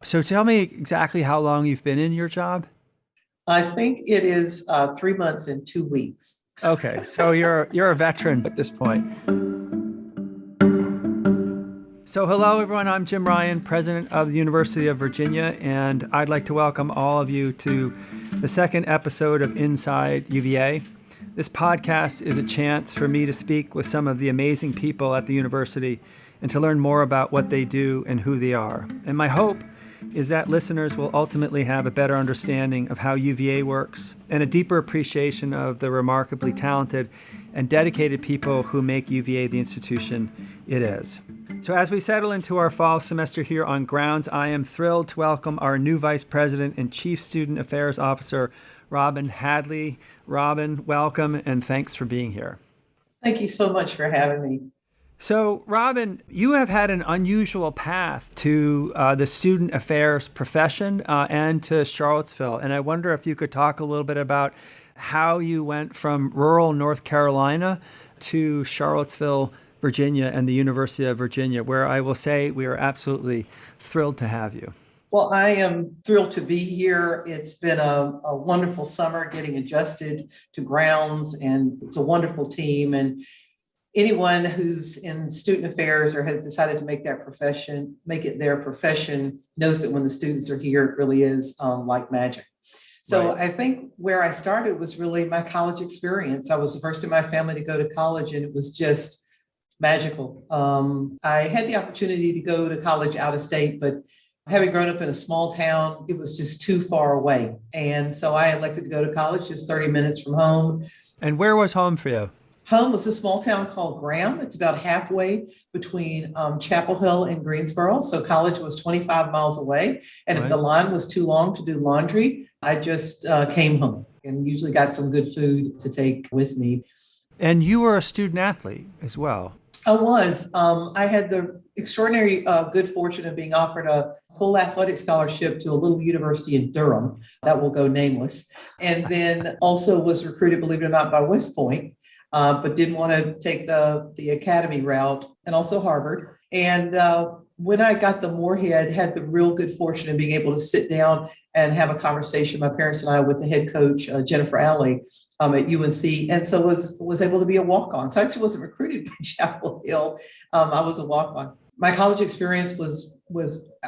So tell me exactly how long you've been in your job. I think it is 3 months and 2 weeks. Okay, so you're a veteran at this point. So hello everyone, I'm Jim Ryan, president of the University of Virginia, and I'd like to welcome all of you to the second episode of Inside UVA. This podcast is a chance for me to speak with some of the amazing people at the university and to learn more about what they do and who they are. And my hope is that listeners will ultimately have a better understanding of how UVA works and a deeper appreciation of the remarkably talented and dedicated people who make UVA the institution it is. So as we settle into our fall semester here on grounds, I am thrilled to welcome our new Vice President and Chief Student Affairs Officer, Robyn Hadley. Robyn, welcome and thanks for being here. Thank you so much for having me. So, Robyn, you have had an unusual path to the student affairs profession and to Charlottesville. And I wonder if you could talk a little bit about how you went from rural North Carolina to Charlottesville, Virginia, and the University of Virginia, where I will say we are absolutely thrilled to have you. Well, I am thrilled to be here. It's been a wonderful summer getting adjusted to grounds, and it's a wonderful team. And anyone who's in student affairs or has decided to make it their profession, knows that when the students are here, it really is like magic. So Right. I think where I started was really my college experience. I was the first in my family to go to college, and it was just magical. I had the opportunity to go to college out of state, but having grown up in a small town, it was just too far away. And so I elected to go to college just 30 minutes from home. And where was home for you? Home was a small town called Graham. It's about halfway between Chapel Hill and Greensboro. So college was 25 miles away. And if Right. the line was too long to do laundry, I just came home and usually got some good food to take with me. And you were a student athlete as well. I was. I had the extraordinary good fortune of being offered a full athletic scholarship to a little university in Durham that will go nameless. And then also was recruited, believe it or not, by West Point. But didn't want to take the academy route, and also Harvard. And when I got the Moorhead, had the real good fortune of being able to sit down and have a conversation, my parents and I, with the head coach, Jennifer Alley, at UNC. And so was able to be a walk-on. So I actually wasn't recruited by Chapel Hill. I was a walk-on. My college experience was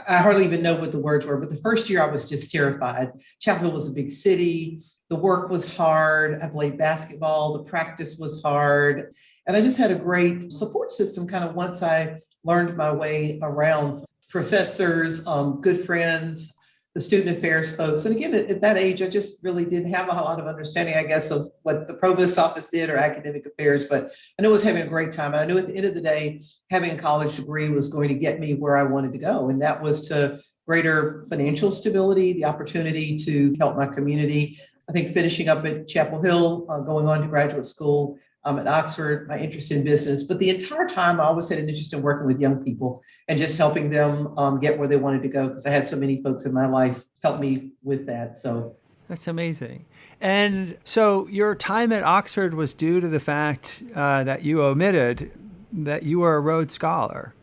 I hardly even know what the words were, but the first year I was just terrified. Chapel Hill was a big city. The work was hard. I played basketball. The practice was hard. And I just had a great support system kind of once I learned my way around professors, good friends, the student affairs folks. And again, at that age, I just really didn't have a lot of understanding, I guess, of what the provost's office did or academic affairs. But I knew I was having a great time. And I knew at the end of the day, having a college degree was going to get me where I wanted to go. And that was to greater financial stability, the opportunity to help my community. I think finishing up at Chapel Hill, going on to graduate school at Oxford, my interest in business. But the entire time, I always had an interest in working with young people and just helping them get where they wanted to go, because I had so many folks in my life help me with that. So That's amazing. And so your time at Oxford was due to the fact that you omitted that you were a Rhodes Scholar.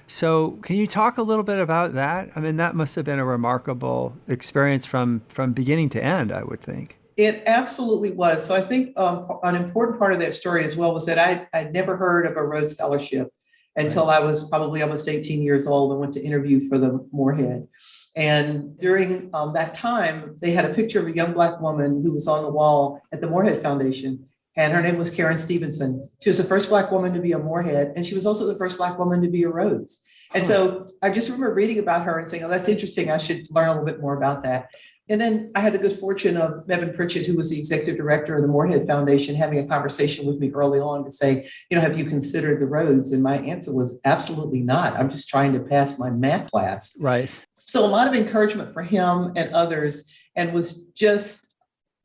So can you talk a little bit about that? I mean, that must have been a remarkable experience from beginning to end, I would think. it absolutely was. So I think an important part of that story as well was that I'd never heard of a Rhodes Scholarship until I was probably almost 18 years old and went to interview for the Moorhead. And during that time, they had a picture of a young Black woman who was on the wall at the Moorhead Foundation. And her name was Karen Stevenson. She was the first Black woman to be a Moorhead, and she was also the first Black woman to be a Rhodes. And so I just remember reading about her and saying, oh, that's interesting. I should learn a little bit more about that. And then I had the good fortune of Bevan Pritchett, who was the executive director of the Moorhead Foundation, having a conversation with me early on to say, have you considered the Rhodes? And my answer was absolutely not. I'm just trying to pass my math class. Right. So a lot of encouragement for him and others, and was just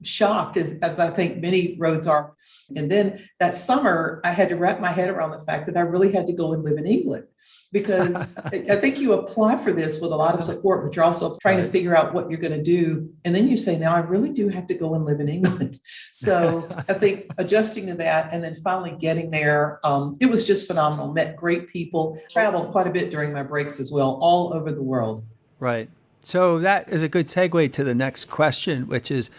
shocked, as I think many Rhodes are. And then that summer, I had to wrap my head around the fact that I really had to go and live in England, because I think you apply for this with a lot of support, but you're also trying to figure out what you're going to do. And then you say, now I really do have to go and live in England. So I think adjusting to that and then finally getting there, it was just phenomenal. Met great people, traveled quite a bit during my breaks as well, all over the world. Right. So that is a good segue to the next question, which is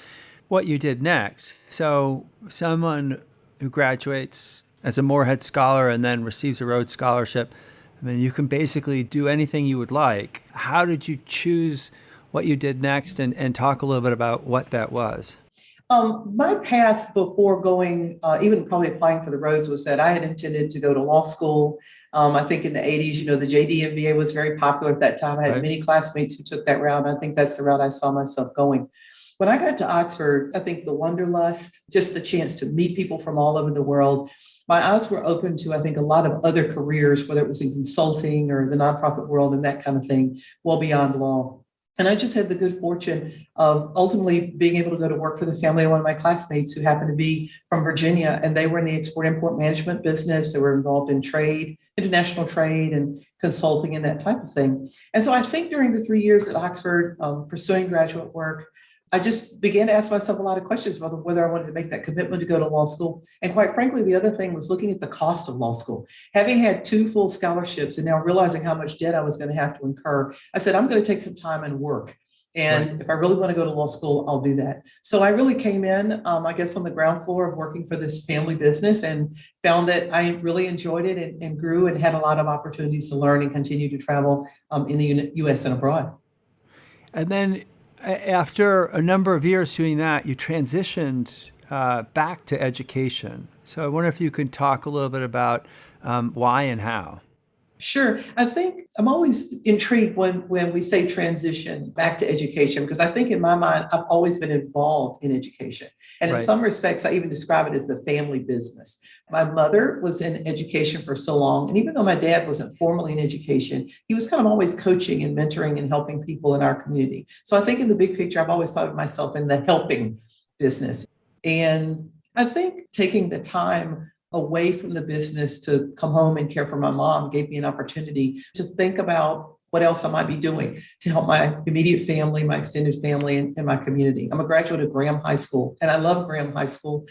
what you did next. So someone who graduates as a Moorhead Scholar and then receives a Rhodes Scholarship, I mean, you can basically do anything you would like. How did you choose what you did next, and talk a little bit about what that was? My path before going, even probably applying for the Rhodes, was that I had intended to go to law school. I think in the 80s, the JD MBA was very popular at that time. I had many classmates who took that route. And I think that's the route I saw myself going. When I got to Oxford, I think the wanderlust, just the chance to meet people from all over the world, my eyes were open to, I think, a lot of other careers, whether it was in consulting or the nonprofit world and that kind of thing, well beyond law. And I just had the good fortune of ultimately being able to go to work for the family of one of my classmates who happened to be from Virginia, and they were in the export-import management business. They were involved in trade, international trade, and consulting and that type of thing. And so I think during the 3 years at Oxford, pursuing graduate work, I just began to ask myself a lot of questions about whether I wanted to make that commitment to go to law school. And quite frankly, the other thing was looking at the cost of law school. Having had 2 full scholarships and now realizing how much debt I was going to have to incur, I said, I'm going to take some time and work. And if I really want to go to law school, I'll do that. So I really came in, I guess, on the ground floor of working for this family business, and found that I really enjoyed it and grew and had a lot of opportunities to learn and continue to travel in the U.S. and abroad. And then after a number of years doing that, you transitioned back to education. So I wonder if you could talk a little bit about why and how. Sure. I think I'm always intrigued when we say transition back to education, because I think in my mind, I've always been involved in education. And in some respects, I even describe it as the family business. My mother was in education for so long. And even though my dad wasn't formally in education, he was kind of always coaching and mentoring and helping people in our community. So I think in the big picture, I've always thought of myself in the helping business. And I think taking the time away from the business to come home and care for my mom gave me an opportunity to think about what else I might be doing to help my immediate family, my extended family, and my community. I'm a graduate of Graham High School, and I love Graham High School.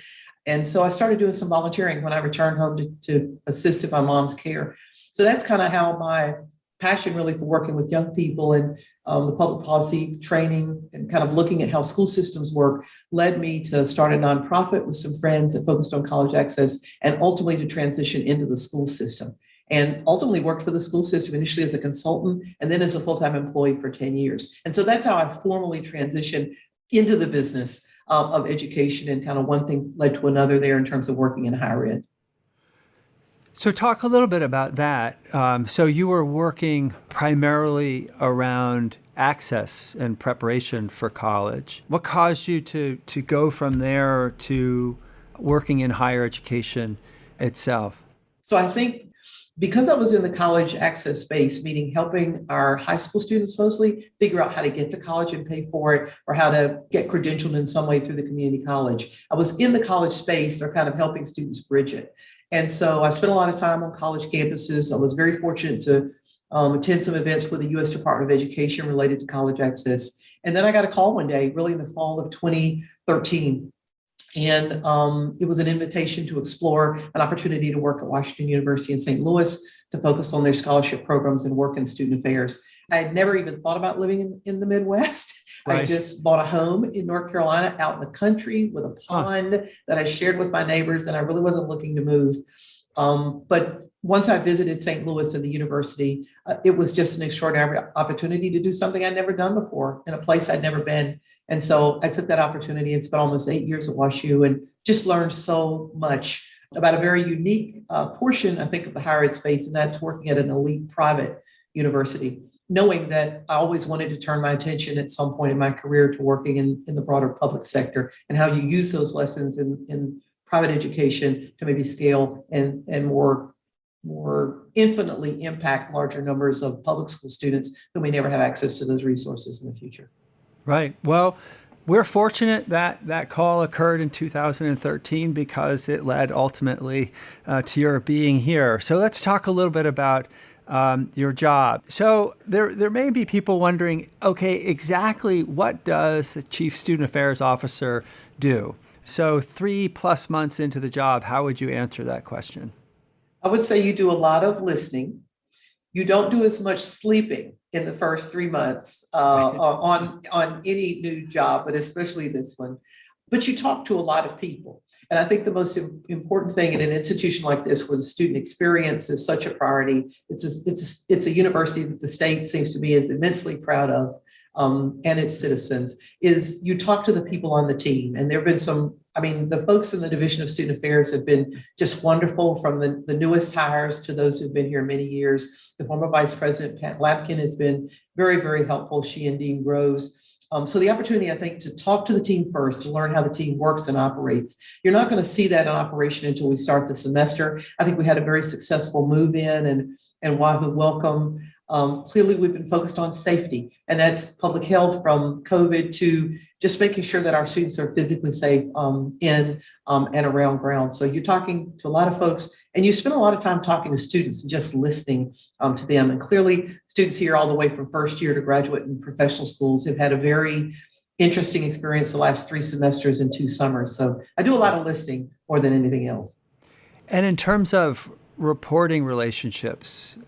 And so I started doing some volunteering when I returned home to assist in my mom's care. So that's kind of how my passion really for working with young people and the public policy training and kind of looking at how school systems work led me to start a nonprofit with some friends that focused on college access, and ultimately to transition into the school system. And ultimately worked for the school system initially as a consultant and then as a full-time employee for 10 years. And so that's how I formally transitioned into the business of education, and kind of one thing led to another there in terms of working in higher ed. So talk a little bit about that. So you were working primarily around access and preparation for college. What caused you to go from there to working in higher education itself? So I think because I was in the college access space, meaning helping our high school students mostly figure out how to get to college and pay for it, or how to get credentialed in some way through the community college, I was in the college space, or kind of helping students bridge it. And so I spent a lot of time on college campuses. I was very fortunate to attend some events with the U.S. Department of Education related to college access. And then I got a call one day, really in the fall of 2013. And it was an invitation to explore an opportunity to work at Washington University in St. Louis to focus on their scholarship programs and work in student affairs. I had never even thought about living in the Midwest. I just bought a home in North Carolina out in the country with a pond that I shared with my neighbors, and I really wasn't looking to move. But once I visited St. Louis and the university, it was just an extraordinary opportunity to do something I'd never done before in a place I'd never been. And so I took that opportunity and spent almost 8 years at WashU, and just learned so much about a very unique portion, I think, of the higher ed space, and that's working at an elite private university, knowing that I always wanted to turn my attention at some point in my career to working in the broader public sector, and how you use those lessons in private education to maybe scale and more infinitely impact larger numbers of public school students who may never have access to those resources in the future. Right. Well, we're fortunate that that call occurred in 2013 because it led ultimately to your being here. So let's talk a little bit about your job. So there may be people wondering, okay, exactly what does a Chief Student Affairs Officer do? So 3+ months into the job, how would you answer that question? I would say you do a lot of listening. You don't do as much sleeping in the first 3 months on any new job, but especially this one. But you talk to a lot of people. And I think the most important thing in an institution like this, where the student experience is such a priority, it's a university that the state seems to be is immensely proud of, and its citizens, is you talk to the people on the team. And there have been the folks in the Division of Student Affairs have been just wonderful, from the newest hires to those who've been here many years. The former Vice President, Pat Lapkin, has been very, very helpful. She and Dean Rose. So the opportunity, I think, to talk to the team first, to learn how the team works and operates. You're not going to see that in operation until we start the semester. I think we had a very successful move in and Wahoo welcome. Clearly, we've been focused on safety, and that's public health, from COVID to just making sure that our students are physically safe in and around ground. So you're talking to a lot of folks, and you spend a lot of time talking to students and just listening to them. And clearly, students here all the way from first year to graduate and professional schools have had a very interesting experience the last 3 semesters and 2 summers. So I do a lot of listening more than anything else. And in terms of reporting relationships,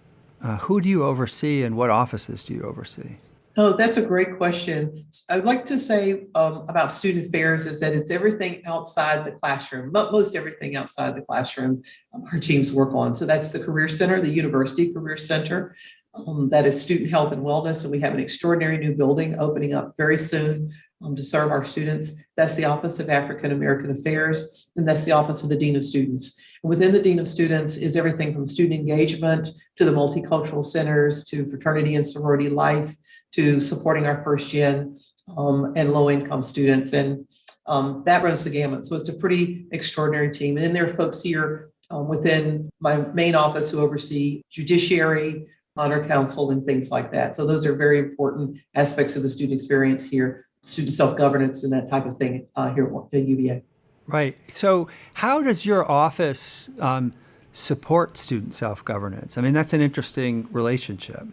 who do you oversee and what offices do you oversee? Oh, that's a great question. I'd like to say about student affairs is that it's everything outside the classroom, most everything outside the classroom our teams work on. So that's the Career Center, the University Career Center. That is student health and wellness. And we have an extraordinary new building opening up very soon to serve our students. That's the Office of African American Affairs, and that's the Office of the Dean of Students. And within the Dean of Students is everything from student engagement to the multicultural centers to fraternity and sorority life to supporting our first gen and low income students. And that runs the gamut. So it's a pretty extraordinary team. And then there are folks here within my main office who oversee judiciary, honor council, and things like that. So those are very important aspects of the student experience here, student self-governance and that type of thing here at UVA. Right. So how does your office support student self-governance? I mean, that's an interesting relationship.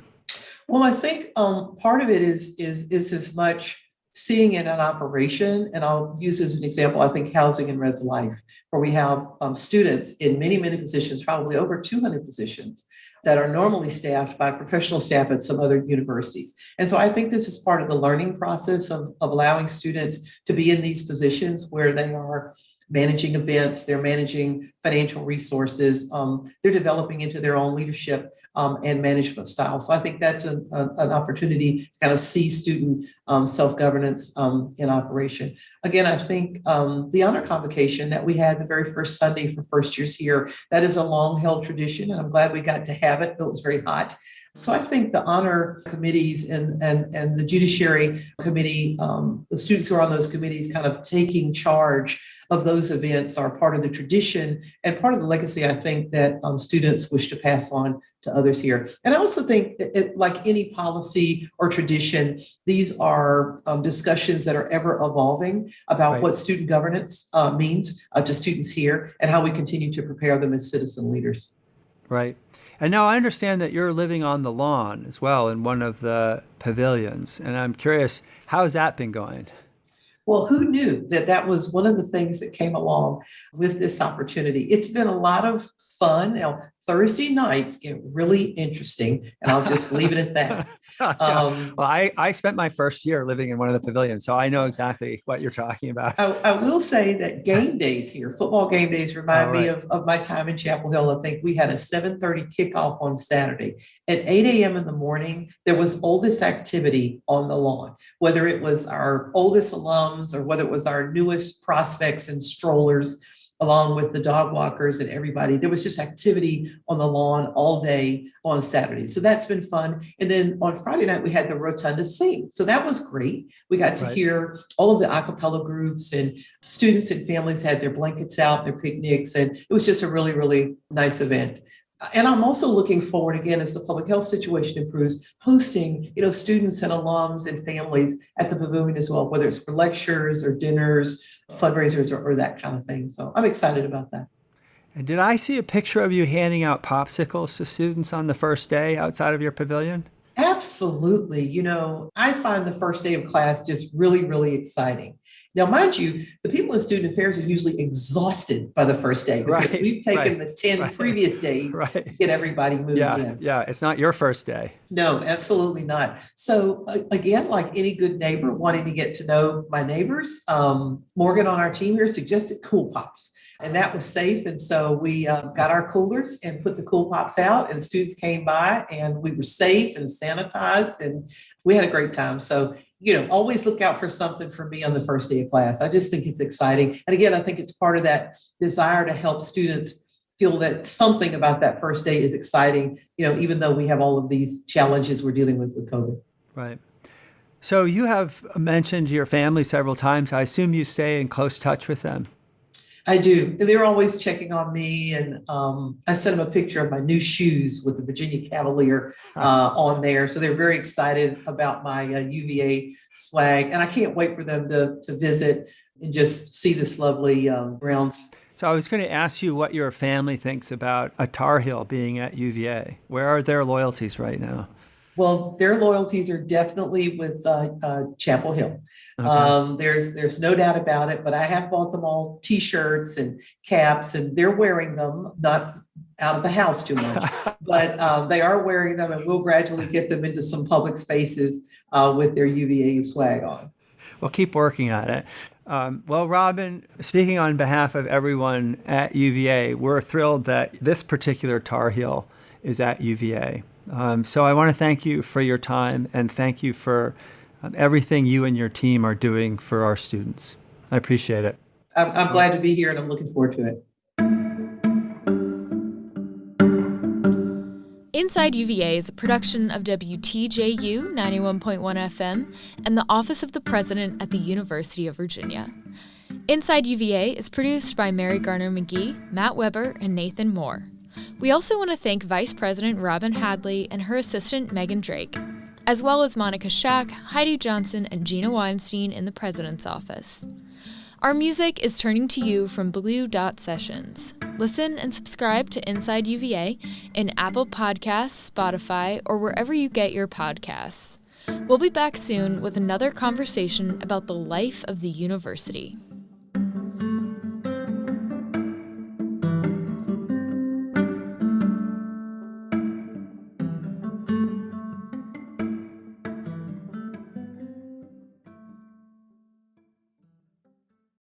Well, I think part of it is as much seeing it in operation. And I'll use as an example, I think housing and res life, where we have students in many, many positions, probably over 200 positions, that are normally staffed by professional staff at some other universities. And so I think this is part of the learning process of allowing students to be in these positions where they are managing events, they're managing financial resources, they're developing into their own leadership and management style. So I think that's an opportunity to kind of see student self-governance in operation. Again, I think the honor convocation that we had the very first Sunday for first years here, that is a long-held tradition, and I'm glad we got to have it, though it was very hot. So I think the honor committee and the judiciary committee, the students who are on those committees kind of taking charge of those events are part of the tradition and part of the legacy, I think, that students wish to pass on to others here. And I also think, like any policy or tradition, these are discussions that are ever evolving about Right. what student governance means to students here and how we continue to prepare them as citizen leaders. Right. And now I understand that you're living on the lawn as well in one of the pavilions. And I'm curious, how's that been going? Well, who knew that that was one of the things that came along with this opportunity? It's been a lot of fun. Now, Thursday nights get really interesting, and I'll just leave it at that. Well, I spent my first year living in one of the pavilions, so I know exactly what you're talking about. I will say that game days here, football game days, remind me right. of my time in Chapel Hill. I think we had a 7:30 kickoff on Saturday. At 8 a.m. in the morning, there was oldest activity on the lawn, whether it was our oldest alums or whether it was our newest prospects and strollers, along with the dog walkers and everybody. There was just activity on the lawn all day on Saturday. So that's been fun. And then on Friday night, we had the Rotunda Sing. So that was great. We got to Right. hear all of the a cappella groups, and students and families had their blankets out, their picnics, and it was just a really, really nice event. And I'm also looking forward, again, as the public health situation improves, hosting, students and alums and families at the pavilion as well, whether it's for lectures or dinners, fundraisers, or that kind of thing. So I'm excited about that. And did I see a picture of you handing out popsicles to students on the first day outside of your pavilion? Absolutely. I find the first day of class just really, really exciting. Now, mind you, the people in student affairs are usually exhausted by the first day because Right, we've taken right, the 10 right, previous days right. to get everybody moved in. Yeah. It's not your first day. No, absolutely not. So again, like any good neighbor wanting to get to know my neighbors, Morgan on our team here suggested Cool Pops, and that was safe. And so we got our coolers and put the Cool Pops out, and students came by, and we were safe and sanitized, and we had a great time. So, always look out for something from me on the first day of class. I just think it's exciting. And again, I think it's part of that desire to help students feel that something about that first day is exciting, even though we have all of these challenges we're dealing with COVID. Right. So you have mentioned your family several times. I assume you stay in close touch with them. I do. They're always checking on me. And I sent them a picture of my new shoes with the Virginia Cavalier on there. So they're very excited about my UVA swag. And I can't wait for them to visit and just see this lovely grounds. So I was going to ask you what your family thinks about a Tar Heel being at UVA. Where are their loyalties right now? Well, their loyalties are definitely with Chapel Hill. Okay. There's no doubt about it, but I have bought them all T-shirts and caps, and they're wearing them, not out of the house too much, but they are wearing them, and we'll gradually get them into some public spaces with their UVA swag on. Well, keep working on it. Well, Robyn, speaking on behalf of everyone at UVA, we're thrilled that this particular Tar Heel is at UVA. So I want to thank you for your time and thank you for everything you and your team are doing for our students. I appreciate it. I'm glad to be here, and I'm looking forward to it. Inside UVA is a production of WTJU 91.1 FM and the Office of the President at the University of Virginia. Inside UVA is produced by Mary Garner McGee, Matt Weber, and Nathan Moore. We also want to thank Vice President Robyn Hadley and her assistant Megan Drake, as well as Monica Schack, Heidi Johnson, and Gina Weinstein in the President's office. Our music is Turning to You from Blue Dot Sessions. Listen and subscribe to Inside UVA in Apple Podcasts, Spotify, or wherever you get your podcasts. We'll be back soon with another conversation about the life of the university.